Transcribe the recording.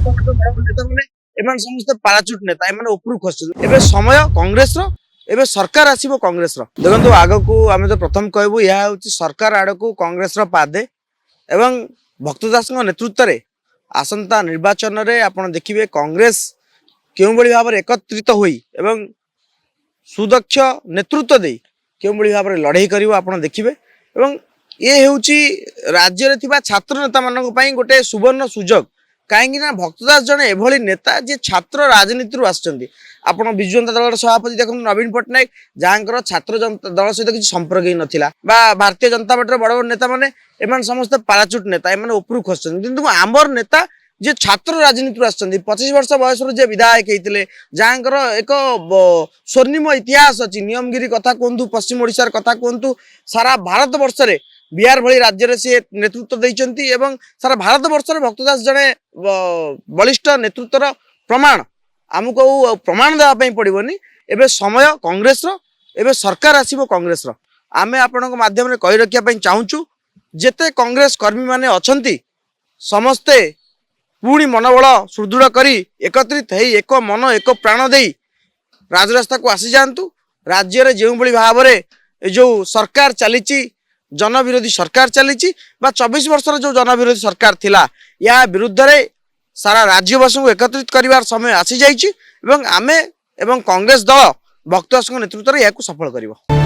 नेता माने एमान समस्त पाराचुट नेता एमान उपरु खसु एबे समय कांग्रेस रो एबे सरकार आसीबो कांग्रेस रो देखंतु आगो को आमे तो प्रथम कहबो या होची सरकार आडको कांग्रेस रो पादे एवं भक्तदास नेतृत्व रे आसंता निर्वाचन रे आपण देखिबे कांग्रेस केउ बळी भाबरे एकत्रित होई एवं सुदक्ष नेतृत्व दे केउ बळी भाबरे लढाई करिवो आपण देखिबे एवं ये हेउची राज्य रे थिबा छात्र नेता मानक पई गोटे सुवर्ण सुजोग कहीं भक्तदास जड़े एभली नेता जे छात्र राजनीति आसचंदी आपण विजु जनता दल सभापति देखो नवीन पट्टनायक जहाँकर छात्र दल सहित किसी संपर्क ही नथिला बा भारतीय जनता पार्टी बड़ बड़ नेता माने एमान समस्त पाराचुट नेता एमान उपरु खसचंदी किंतु आमर नेता जे छात्र राजनीति आसचंदी 25 वर्ष बयस जे विधायक होते जहाँकर एक स्वर्णिम इतिहास अच्छी नियमगिरी कथा कहतु पश्चिम ओडिशार कथा कहतु सारा भारत वर्ष रे बिहार भली राज्य रे से नेतृत्व देइचंती एवं सारा भारत वर्ष रे भक्तदास जड़े बलिष्ठ नेतृत्वर प्रमाण आमको प्रमाण देवा पई पड़िबोनी एबे समय कांग्रेस रो एबे सरकार आसीबो कांग्रेस रो आमे आपनक माध्यम रे कहि रखिया पई चाहूचु जेते कांग्रेस कर्मी माने अछंती समस्ते पूरी मनोबल सुदृढ़ करी एकत्रित हेई एक मन एक प्राण देई राजरास्ता को आसी जांतु राज्य रे जेउ बळी भाबरे जो सरकार चलीची जनविरोधी सरकार चली 24 वर्ष जो जनविरोधी सरकार थिला या विरुद्ध रे सारा राज्यवासी को एकत्रित करिवार समय आसी जाइछि एवं आमे एवं कांग्रेस दल भक्तदास नेतृत्व रे याकू सफल करिवो।